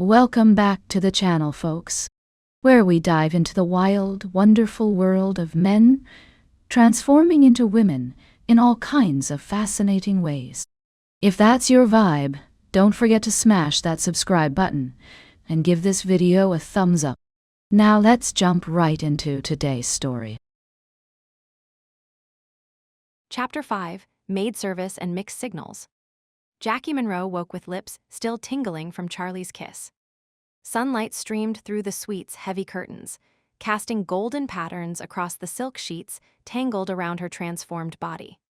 Welcome back to the channel, folks, where we dive into the wild, wonderful world of men transforming into women in all kinds of fascinating ways. If that's your vibe, don't forget to smash that subscribe button and give this video a thumbs up. Now let's jump right into today's story. Chapter 5, Maid Service and Mixed Signals. Jackie Monroe woke with lips still tingling from Charlie's kiss. Sunlight streamed through the suite's heavy curtains, casting golden patterns across the silk sheets tangled around her transformed body.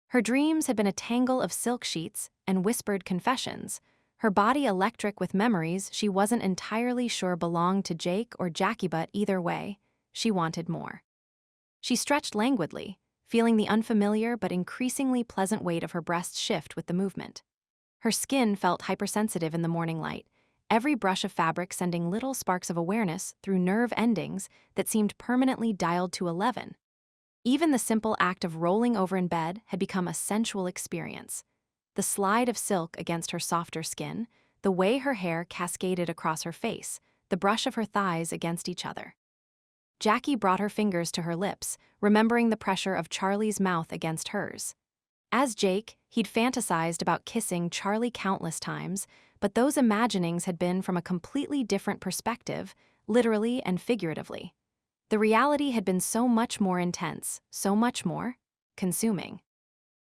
Her dreams had been a tangle of silk sheets and whispered confessions, her body electric with memories she wasn't entirely sure belonged to Jake or Jackie, but either way, she wanted more. She stretched languidly, feeling the unfamiliar but increasingly pleasant weight of her breasts shift with the movement. Her skin felt hypersensitive in the morning light, every brush of fabric sending little sparks of awareness through nerve endings that seemed permanently dialed to 11. Even the simple act of rolling over in bed had become a sensual experience. The slide of silk against her softer skin, the way her hair cascaded across her face, the brush of her thighs against each other. Jackie brought her fingers to her lips, remembering the pressure of Charlie's mouth against hers. As Jake, he'd fantasized about kissing Charlie countless times, but those imaginings had been from a completely different perspective, literally and figuratively. The reality had been so much more intense, so much more consuming.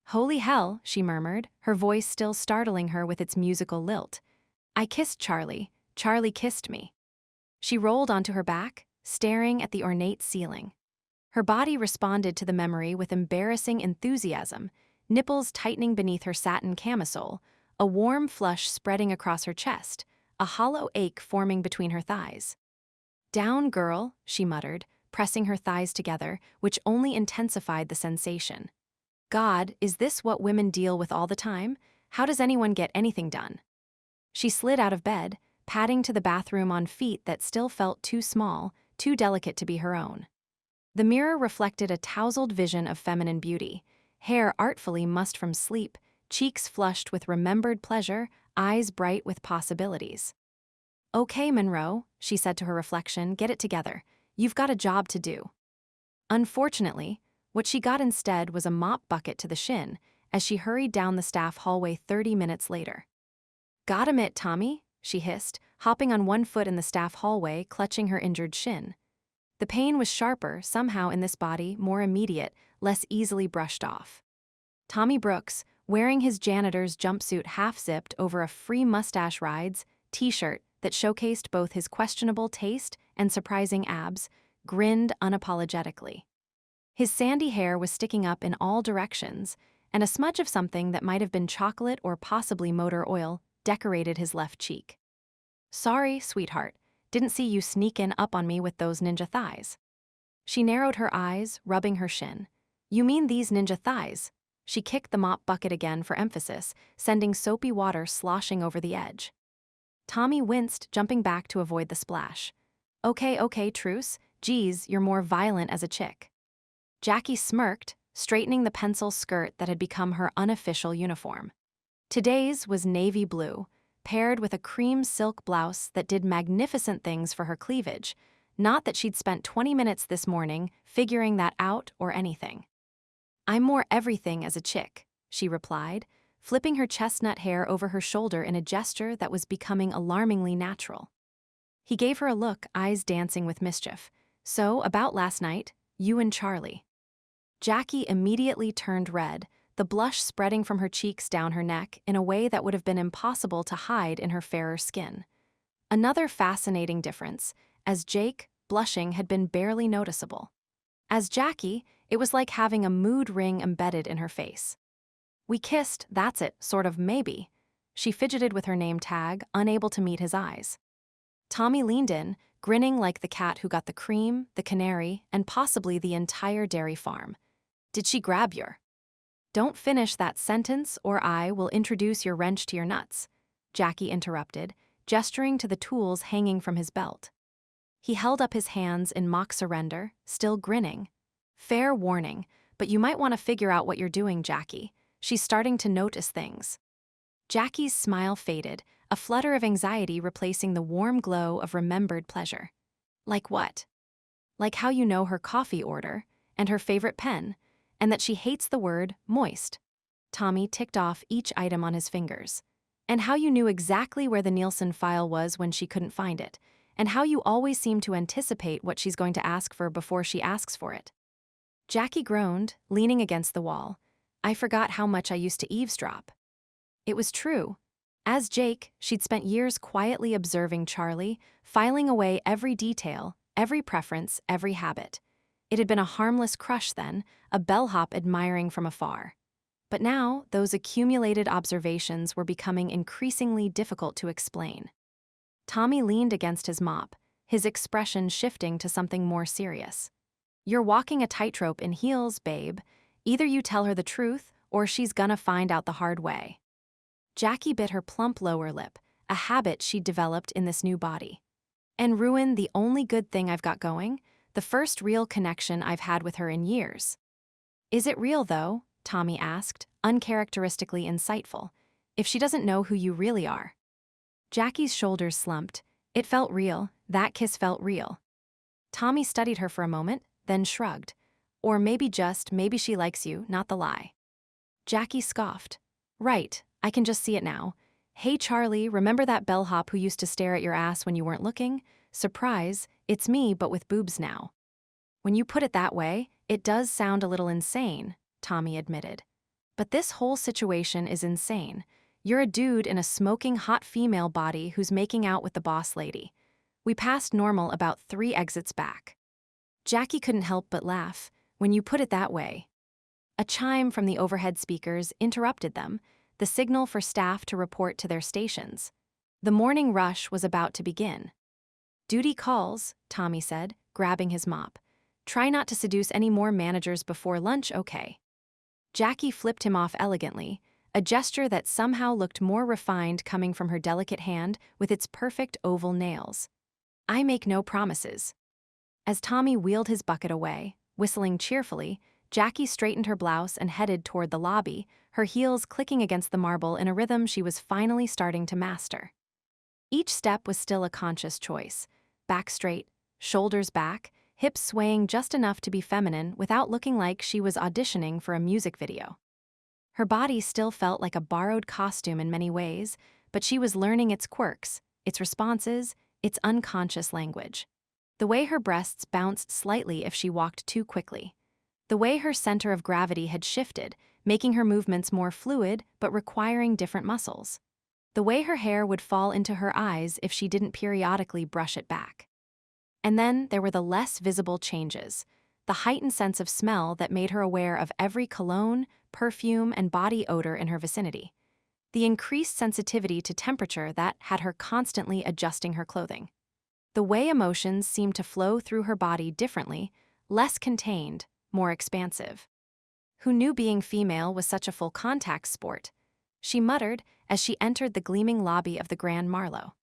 "Holy hell," she murmured, her voice still startling her with its musical lilt. "I kissed Charlie. Charlie kissed me." She rolled onto her back, staring at the ornate ceiling. Her body responded to the memory with embarrassing enthusiasm, nipples tightening beneath her satin camisole, a warm flush spreading across her chest, a hollow ache forming between her thighs. "Down, girl," she muttered, pressing her thighs together, which only intensified the sensation. God, is this what women deal with all the time? How does anyone get anything done? She slid out of bed, padding to the bathroom on feet that still felt too small, too delicate to be her own. The mirror reflected a tousled vision of feminine beauty, hair artfully mussed from sleep, cheeks flushed with remembered pleasure, eyes bright with possibilities. "Okay, Monroe," she said to her reflection, "get it together. You've got a job to do." Unfortunately, what she got instead was a mop bucket to the shin as she hurried down the staff hallway 30 minutes later. "Gotta admit, Tommy," she hissed, hopping on one foot in the staff hallway, clutching her injured shin. The pain was sharper, somehow in this body, more immediate, less easily brushed off. Tommy Brooks, wearing his janitor's jumpsuit half-zipped over a free mustache rides t-shirt that showcased both his questionable taste and surprising abs, grinned unapologetically. His sandy hair was sticking up in all directions, and a smudge of something that might have been chocolate or possibly motor oil decorated his left cheek. "Sorry, sweetheart, didn't see you sneakin' up on me with those ninja thighs." She narrowed her eyes, rubbing her shin. "You mean these ninja thighs?" She kicked the mop bucket again for emphasis, sending soapy water sloshing over the edge. Tommy winced, jumping back to avoid the splash. Okay, truce. Geez, you're more violent as a chick." Jackie smirked, straightening the pencil skirt that had become her unofficial uniform. Today's was navy blue, paired with a cream silk blouse that did magnificent things for her cleavage, not that she'd spent 20 minutes this morning figuring that out or anything. "I'm more everything as a chick," she replied, flipping her chestnut hair over her shoulder in a gesture that was becoming alarmingly natural. He gave her a look, eyes dancing with mischief. "So, about last night, you and Charlie." Jackie immediately turned red, the blush spreading from her cheeks down her neck in a way that would have been impossible to hide in her fairer skin. Another fascinating difference, as Jake, blushing, had been barely noticeable. As Jackie, it was like having a mood ring embedded in her face. "We kissed, that's it, sort of, maybe." She fidgeted with her name tag, unable to meet his eyes. Tommy leaned in, grinning like the cat who got the cream, the canary, and possibly the entire dairy farm. "Did she grab your—" "Don't finish that sentence or I will introduce your wrench to your nuts," Jackie interrupted, gesturing to the tools hanging from his belt. He held up his hands in mock surrender, still grinning. "Fair warning, but you might want to figure out what you're doing, Jackie. She's starting to notice things." Jackie's smile faded, a flutter of anxiety replacing the warm glow of remembered pleasure. Like what? Like how you know her coffee order, and her favorite pen, and that she hates the word moist. Tommy ticked off each item on his fingers. And how you knew exactly where the Nielsen file was when she couldn't find it, and how you always seem to anticipate what she's going to ask for before she asks for it. Jackie groaned, leaning against the wall. I forgot how much I used to eavesdrop. It was true. As Jake, she'd spent years quietly observing Charlie, filing away every detail, every preference, every habit. It had been a harmless crush then, a bellhop admiring from afar. But now, those accumulated observations were becoming increasingly difficult to explain. Tommy leaned against his mop, his expression shifting to something more serious. You're walking a tightrope in heels, babe. Either you tell her the truth, or she's gonna find out the hard way. Jackie bit her plump lower lip, a habit she'd developed in this new body. And ruin the only good thing I've got going, the first real connection I've had with her in years. Is it real, though? Tommy asked, uncharacteristically insightful. If she doesn't know who you really are. Jackie's shoulders slumped. It felt real. That kiss felt real. Tommy studied her for a moment, then shrugged. Or maybe she likes you, not the lie. Jackie scoffed. Right, I can just see it now. Hey Charlie, remember that bellhop who used to stare at your ass when you weren't looking? Surprise, it's me but with boobs now. When you put it that way, it does sound a little insane, Tommy admitted. But this whole situation is insane. You're a dude in a smoking hot female body who's making out with the boss lady. We passed normal about 3 exits back. Jackie couldn't help but laugh. When you put it that way. A chime from the overhead speakers interrupted them, the signal for staff to report to their stations. The morning rush was about to begin. Duty calls, Tommy said, grabbing his mop. Try not to seduce any more managers before lunch, okay? Jackie flipped him off elegantly, a gesture that somehow looked more refined coming from her delicate hand with its perfect oval nails. I make no promises. As Tommy wheeled his bucket away, whistling cheerfully, Jackie straightened her blouse and headed toward the lobby, her heels clicking against the marble in a rhythm she was finally starting to master. Each step was still a conscious choice. Back straight, shoulders back, hips swaying just enough to be feminine without looking like she was auditioning for a music video. Her body still felt like a borrowed costume in many ways, but she was learning its quirks, its responses, its unconscious language. The way her breasts bounced slightly if she walked too quickly. The way her center of gravity had shifted, making her movements more fluid but requiring different muscles. The way her hair would fall into her eyes if she didn't periodically brush it back. And then there were the less visible changes, the heightened sense of smell that made her aware of every cologne, perfume, and body odor in her vicinity. The increased sensitivity to temperature that had her constantly adjusting her clothing. The way emotions seemed to flow through her body differently, less contained, more expansive. Who knew being female was such a full contact sport? She muttered as she entered the gleaming lobby of the Grand Marlowe.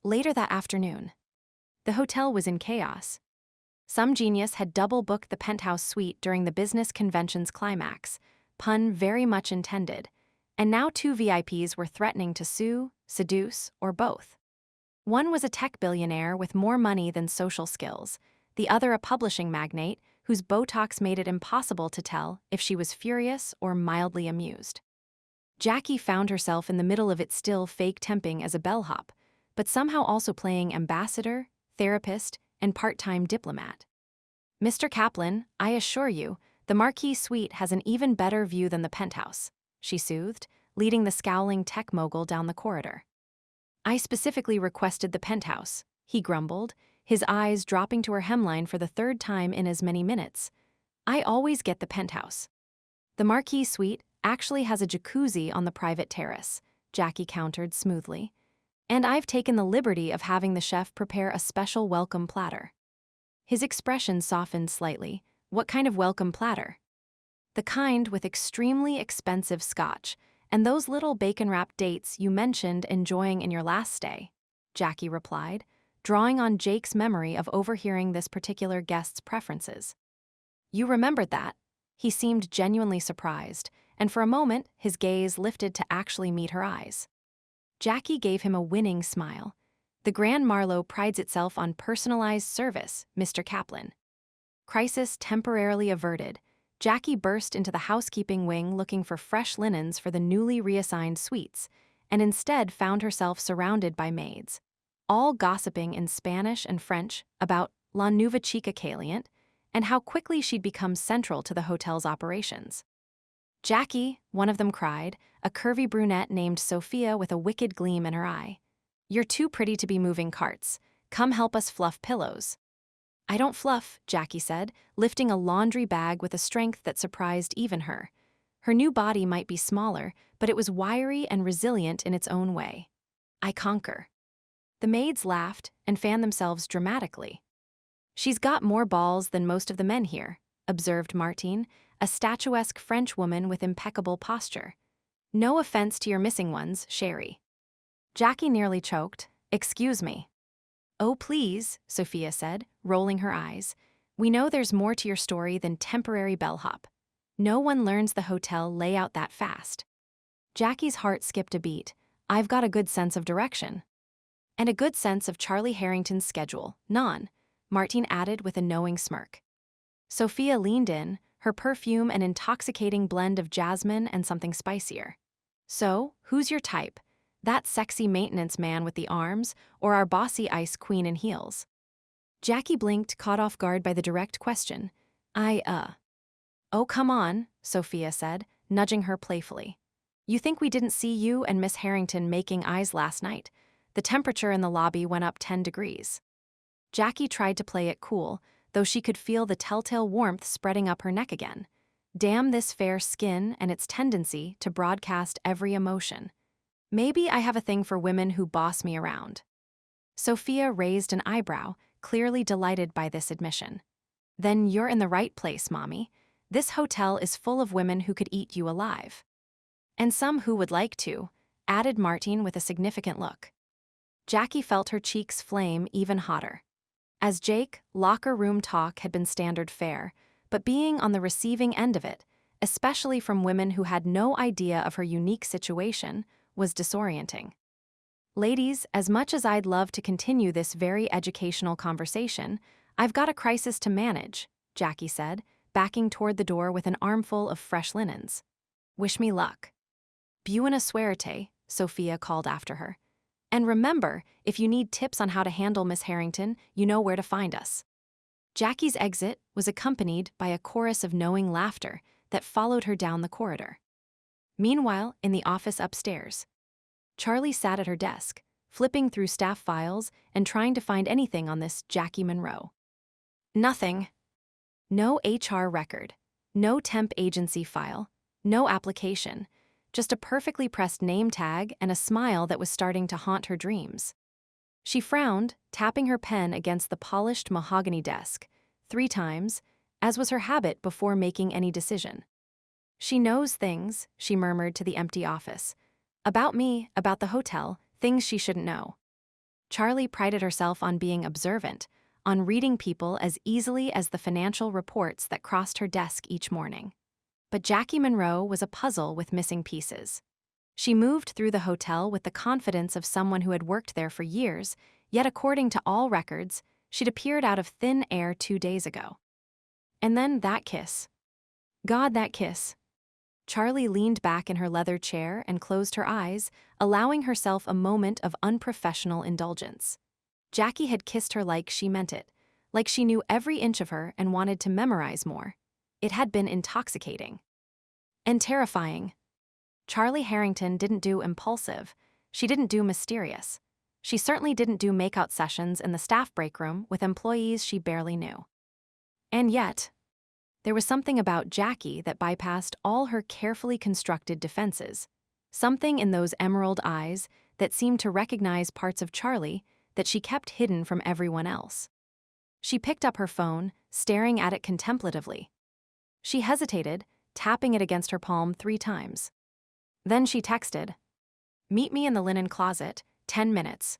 Later that afternoon. The hotel was in chaos. Some genius had double-booked the penthouse suite during the business convention's climax, pun very much intended, and now 2 VIPs were threatening to sue, seduce, or both. One was a tech billionaire with more money than social skills, the other a publishing magnate whose Botox made it impossible to tell if she was furious or mildly amused. Jackie found herself in the middle of it, still fake temping as a bellhop, but somehow also playing ambassador, therapist, and part-time diplomat. Mr. Kaplan, I assure you, the Marquis Suite has an even better view than the penthouse, she soothed, leading the scowling tech mogul down the corridor. I specifically requested the penthouse, he grumbled, his eyes dropping to her hemline for the 3rd time in as many minutes. I always get the penthouse. The Marquis Suite actually has a jacuzzi on the private terrace, Jackie countered smoothly. And I've taken the liberty of having the chef prepare a special welcome platter. His expression softened slightly. What kind of welcome platter? The kind with extremely expensive scotch, and those little bacon-wrapped dates you mentioned enjoying in your last stay, Jackie replied, drawing on Jake's memory of overhearing this particular guest's preferences. You remembered that? He seemed genuinely surprised, and for a moment his gaze lifted to actually meet her eyes. Jackie gave him a winning smile. The Grand Marlowe prides itself on personalized service, Mr. Kaplan. Crisis temporarily averted, Jackie burst into the housekeeping wing looking for fresh linens for the newly reassigned suites, and instead found herself surrounded by maids, all gossiping in Spanish and French about La Nueva Chica Caliente and how quickly she'd become central to the hotel's operations. "Jackie," one of them cried, a curvy brunette named Sophia with a wicked gleam in her eye. "You're too pretty to be moving carts. Come help us fluff pillows." "I don't fluff," Jackie said, lifting a laundry bag with a strength that surprised even her. Her new body might be smaller, but it was wiry and resilient in its own way. "I conquer." The maids laughed and fanned themselves dramatically. "She's got more balls than most of the men here," observed Martine, a statuesque French woman with impeccable posture. "No offense to your missing ones, Sherry." Jackie nearly choked. "Excuse me." "Oh, please," Sophia said, rolling her eyes. "We know there's more to your story than temporary bellhop. No one learns the hotel layout that fast." Jackie's heart skipped a beat. "I've got a good sense of direction." "And a good sense of Charlie Harrington's schedule, non," Martine added with a knowing smirk. Sophia leaned in, her perfume an intoxicating blend of jasmine and something spicier. "So, who's your type? That sexy maintenance man with the arms, or our bossy ice queen in heels?" Jackie blinked, caught off guard by the direct question. Oh, come on," Sophia said, nudging her playfully. "You think we didn't see you and Miss Harrington making eyes last night? The temperature in the lobby went up 10 degrees. Jackie tried to play it cool, though she could feel the telltale warmth spreading up her neck again. Damn this fair skin and its tendency to broadcast every emotion. Maybe I have a thing for women who boss me around." Sophia raised an eyebrow, clearly delighted by this admission. "Then you're in the right place, Mommy. This hotel is full of women who could eat you alive." "And some who would like to," added Martine with a significant look. Jackie felt her cheeks flame even hotter. As Jake, locker room talk had been standard fare, but being on the receiving end of it, especially from women who had no idea of her unique situation, was disorienting. "Ladies, as much as I'd love to continue this very educational conversation, I've got a crisis to manage," Jackie said, backing toward the door with an armful of fresh linens. "Wish me luck." "Buena suerte," Sophia called after her. "And remember, if you need tips on how to handle Miss Harrington, you know where to find us." Jackie's exit was accompanied by a chorus of knowing laughter that followed her down the corridor. Meanwhile, in the office upstairs, Charlie sat at her desk, flipping through staff files and trying to find anything on this Jackie Monroe. Nothing. No HR record, no temp agency file, no application, just a perfectly pressed name tag and a smile that was starting to haunt her dreams. She frowned, tapping her pen against the polished mahogany desk 3 times, as was her habit before making any decision. "She knows things," she murmured to the empty office. "About me, about the hotel, things she shouldn't know." Charlie prided herself on being observant, on reading people as easily as the financial reports that crossed her desk each morning. But Jackie Monroe was a puzzle with missing pieces. She moved through the hotel with the confidence of someone who had worked there for years, yet according to all records, she'd appeared out of thin air 2 days ago. And then that kiss. God, that kiss. Charlie leaned back in her leather chair and closed her eyes, allowing herself a moment of unprofessional indulgence. Jackie had kissed her like she meant it, like she knew every inch of her and wanted to memorize more. It had been intoxicating. And terrifying. Charlie Harrington didn't do impulsive. She didn't do mysterious. She certainly didn't do makeout sessions in the staff break room with employees she barely knew. And yet, there was something about Jackie that bypassed all her carefully constructed defenses. Something in those emerald eyes that seemed to recognize parts of Charlie that she kept hidden from everyone else. She picked up her phone, staring at it contemplatively. She hesitated, tapping it against her palm 3 times. Then she texted, "Meet me in the linen closet, 10 minutes."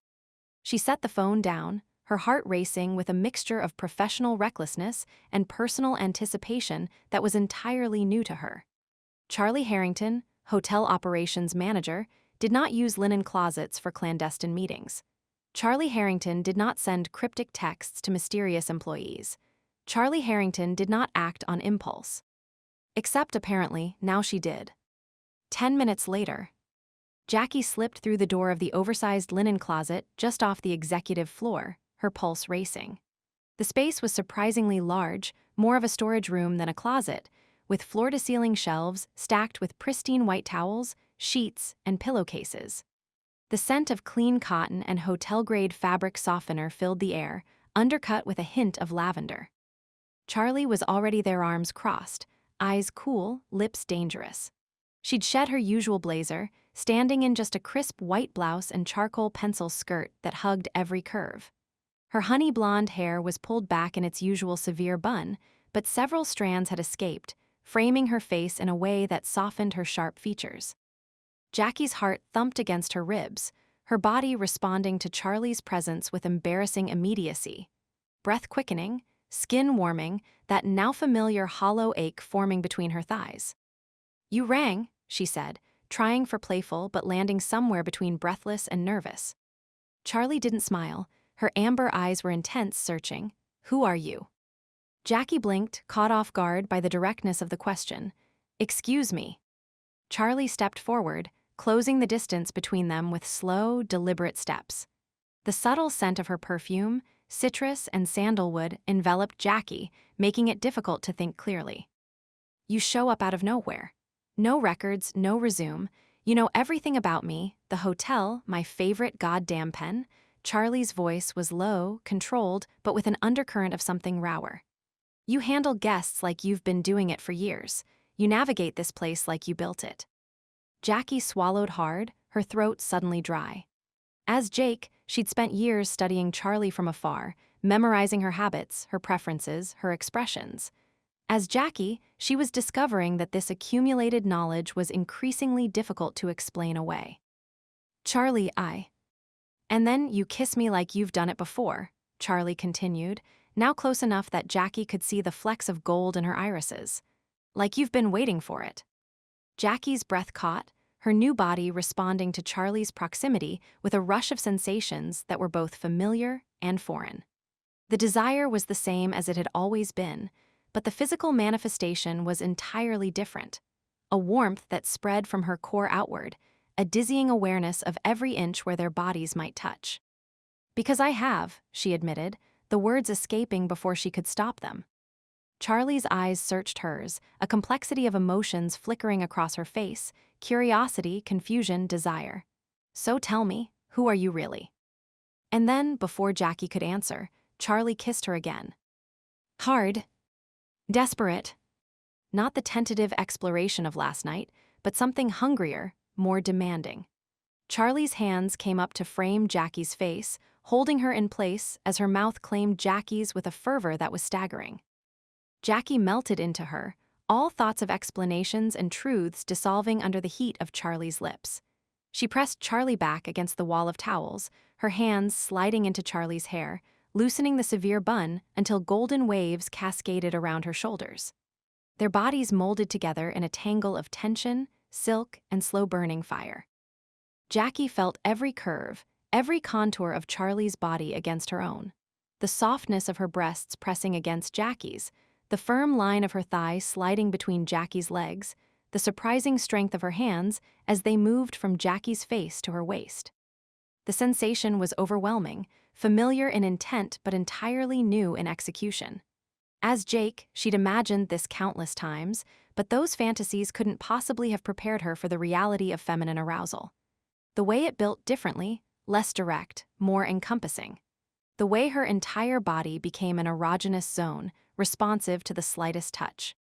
She set the phone down, her heart racing with a mixture of professional recklessness and personal anticipation that was entirely new to her. Charlie Harrington, hotel operations manager, did not use linen closets for clandestine meetings. Charlie Harrington did not send cryptic texts to mysterious employees. Charlie Harrington did not act on impulse. Except, apparently, now she did. 10 minutes later, Jackie slipped through the door of the oversized linen closet just off the executive floor, her pulse racing. The space was surprisingly large, more of a storage room than a closet, with floor-to-ceiling shelves stacked with pristine white towels, sheets, and pillowcases. The scent of clean cotton and hotel-grade fabric softener filled the air, undercut with a hint of lavender. Charlie was already there, arms crossed, eyes cool, lips dangerous. She'd shed her usual blazer, standing in just a crisp white blouse and charcoal pencil skirt that hugged every curve. Her honey blonde hair was pulled back in its usual severe bun, but several strands had escaped, framing her face in a way that softened her sharp features. Jackie's heart thumped against her ribs, her body responding to Charlie's presence with embarrassing immediacy. Breath quickening, skin warming, that now familiar hollow ache forming between her thighs. "You rang," she said, trying for playful but landing somewhere between breathless and nervous. Charlie didn't smile. Her amber eyes were intense, searching. "Who are you?" Jackie blinked, caught off guard by the directness of the question. "Excuse me." Charlie stepped forward, closing the distance between them with slow, deliberate steps. The subtle scent of her perfume, citrus and sandalwood, enveloped Jackie, making it difficult to think clearly. "You show up out of nowhere. No records, no resume. You know everything about me, the hotel, my favorite goddamn pen." Charlie's voice was low, controlled, but with an undercurrent of something rower. "You handle guests like you've been doing it for years. You navigate this place like you built it." Jackie swallowed hard, her throat suddenly dry. As Jake, she'd spent years studying Charlie from afar, memorizing her habits, her preferences, her expressions. As Jackie, she was discovering that this accumulated knowledge was increasingly difficult to explain away. "Charlie, And then you kiss me like you've done it before," Charlie continued, now close enough that Jackie could see the flecks of gold in her irises. "Like you've been waiting for it." Jackie's breath caught, her new body responding to Charlie's proximity with a rush of sensations that were both familiar and foreign. The desire was the same as it had always been, but the physical manifestation was entirely different. A warmth that spread from her core outward, a dizzying awareness of every inch where their bodies might touch. "Because I have," she admitted, the words escaping before she could stop them. Charlie's eyes searched hers, a complexity of emotions flickering across her face, curiosity, confusion, desire. "So tell me, who are you really?" And then, before Jackie could answer, Charlie kissed her again. Hard. Desperate. Not the tentative exploration of last night, but something hungrier, more demanding. Charlie's hands came up to frame Jackie's face, holding her in place as her mouth claimed Jackie's with a fervor that was staggering. Jackie melted into her, all thoughts of explanations and truths dissolving under the heat of Charlie's lips. She pressed Charlie back against the wall of towels, her hands sliding into Charlie's hair, loosening the severe bun until golden waves cascaded around her shoulders. Their bodies molded together in a tangle of tension, silk, and slow-burning fire. Jackie felt every curve, every contour of Charlie's body against her own. The softness of her breasts pressing against Jackie's, the firm line of her thigh sliding between Jackie's legs, the surprising strength of her hands as they moved from Jackie's face to her waist. The sensation was overwhelming, familiar in intent but entirely new in execution. As Jake, she'd imagined this countless times, but those fantasies couldn't possibly have prepared her for the reality of feminine arousal. The way it built differently, less direct, more encompassing. The way her entire body became an erogenous zone, responsive to the slightest touch.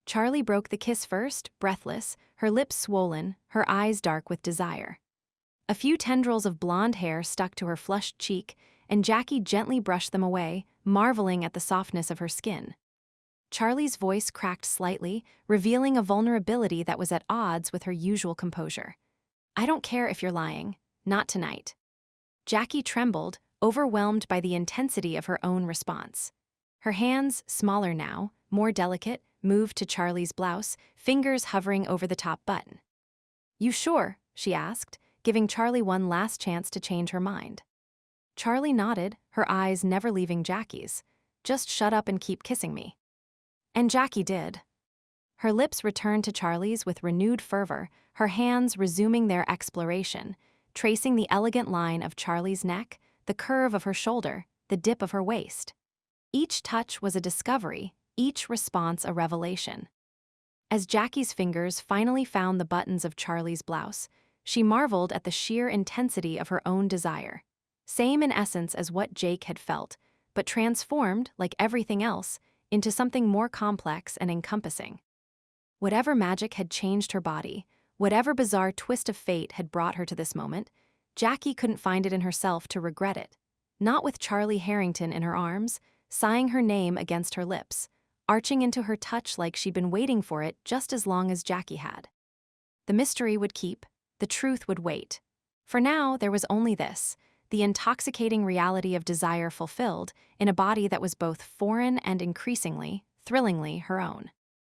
Charlie broke the kiss first, breathless, her lips swollen, her eyes dark with desire. A few tendrils of blonde hair stuck to her flushed cheek, and Jackie gently brushed them away, marveling at the softness of her skin. Charlie's voice cracked slightly, revealing a vulnerability that was at odds with her usual composure. "I don't care if you're lying. Not tonight." Jackie trembled, overwhelmed by the intensity of her own response. Her hands, smaller now, more delicate, moved to Charlie's blouse, fingers hovering over the top button. "You sure?" she asked, giving Charlie one last chance to change her mind. Charlie nodded, her eyes never leaving Jackie's. "Just shut up and keep kissing me." And Jackie did. Her lips returned to Charlie's with renewed fervor, her hands resuming their exploration, tracing the elegant line of Charlie's neck, the curve of her shoulder, the dip of her waist. Each touch was a discovery, each response a revelation. As Jackie's fingers finally found the buttons of Charlie's blouse, she marveled at the sheer intensity of her own desire. Same in essence as what Jake had felt, but transformed, like everything else, into something more complex and encompassing. Whatever magic had changed her body, whatever bizarre twist of fate had brought her to this moment, Jackie couldn't find it in herself to regret it. Not with Charlie Harrington in her arms, sighing her name against her lips, arching into her touch like she'd been waiting for it just as long as Jackie had. The mystery would keep, the truth would wait. For now, there was only this, the intoxicating reality of desire fulfilled in a body that was both foreign and increasingly, thrillingly her own.